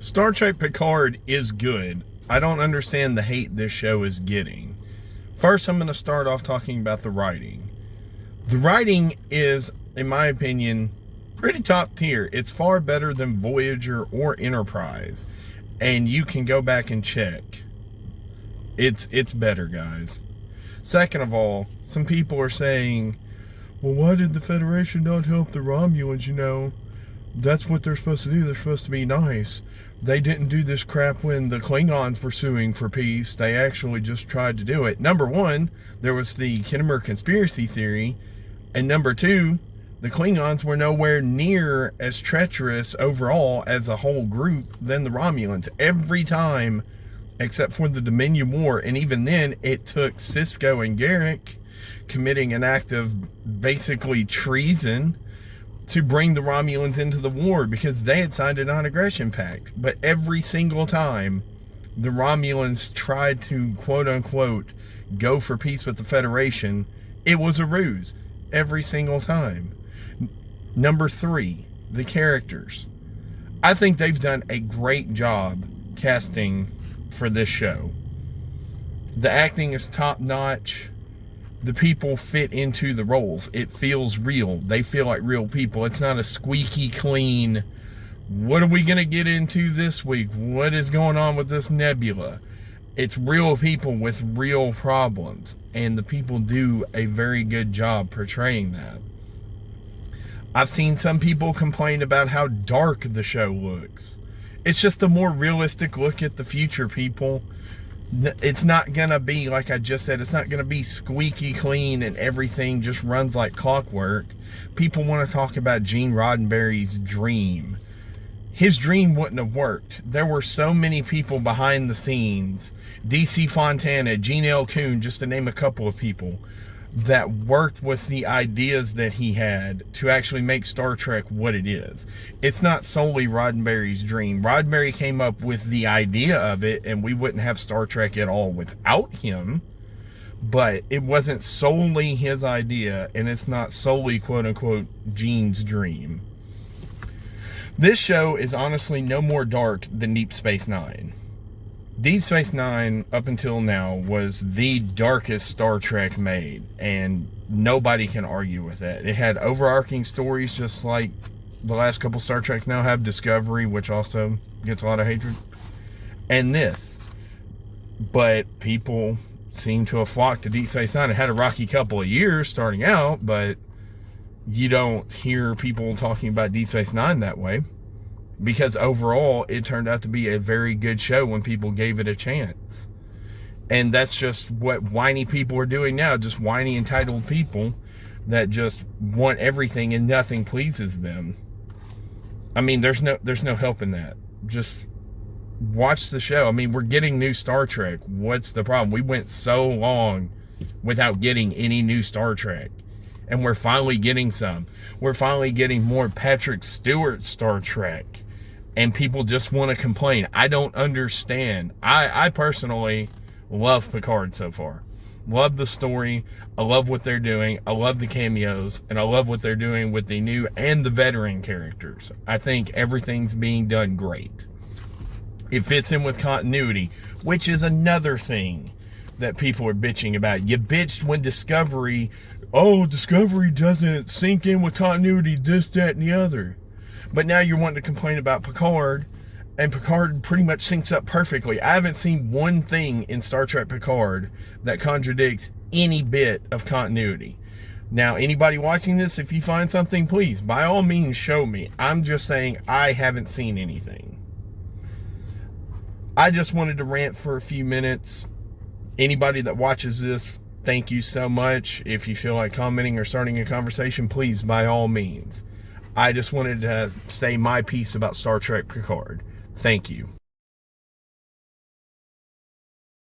Star Trek Picard is good. I don't understand the hate this show is getting. First, I'm going to start off talking about the writing. The writing is, in my opinion, pretty top tier. It's far better than Voyager or Enterprise. And you can go back and check. It's better, guys. Second of all, some people are saying, well, why did the Federation not help the Romulans, That's what they're supposed to do. They're supposed to be nice. They didn't do this crap when the Klingons were suing for peace. They actually just tried to do it. Number one, there was the Kinnemer conspiracy theory. And number two, the Klingons were nowhere near as treacherous overall as a whole group than the Romulans. Every time, except for the Dominion War. And even then, it took Sisko and Garrick committing an act of basically treason to bring the Romulans into the war because they had signed a non-aggression pact. But every single time the Romulans tried to, quote-unquote, go for peace with the Federation, it was a ruse. Every single time. Number three, the characters. I think they've done a great job casting for this show. The acting is top-notch. The people fit into the roles. It feels real. They feel like real people. It's not a squeaky clean, what are we going to get into this week? What is going on with this nebula? It's real people with real problems. And the people do a very good job portraying that. I've seen some people complain about how dark the show looks. It's just a more realistic look at the future, people. It's not going to be, like I just said, it's not going to be squeaky clean and everything just runs like clockwork. People want to talk about Gene Roddenberry's dream. His dream wouldn't have worked. There were so many people behind the scenes. DC Fontana, Gene L. Kuhn, just to name a couple of people, that worked with the ideas that he had to actually make Star Trek what it is. It's not solely Roddenberry's dream. Roddenberry came up with the idea of it, and we wouldn't have Star Trek at all without him. But it wasn't solely his idea, and it's not solely, quote-unquote, Gene's dream. This show is honestly no more dark than Deep Space Nine. Deep Space Nine, up until now, was the darkest Star Trek made, and nobody can argue with that. It had overarching stories, just like the last couple Star Treks now have. Discovery, which also gets a lot of hatred, and this. But people seem to have flocked to Deep Space Nine. It had a rocky couple of years starting out, but you don't hear people talking about Deep Space Nine that way. Because overall, it turned out to be a very good show when people gave it a chance. And that's just what whiny people are doing now. Just whiny, entitled people that just want everything and nothing pleases them. I mean, there's no helping that. Just watch the show. I mean, we're getting new Star Trek. What's the problem? We went so long without getting any new Star Trek. And we're finally getting some. We're finally getting more Patrick Stewart Star Trek. And people just want to complain. I don't understand. I personally love Picard so far. Love the story. I love what they're doing. I love the cameos. And I love what they're doing with the new and the veteran characters. I think everything's being done great. It fits in with continuity, which is another thing that people are bitching about. You bitched when Discovery doesn't sync in with continuity, this, that, and the other. But now you're wanting to complain about Picard, and Picard pretty much syncs up perfectly. I haven't seen one thing in Star Trek Picard that contradicts any bit of continuity. Now, anybody watching this, if you find something, please, by all means, show me. I'm just saying I haven't seen anything. I just wanted to rant for a few minutes. Anybody that watches this, thank you so much. If you feel like commenting or starting a conversation, please, by all means. I just wanted to say my piece about Star Trek Picard. Thank you.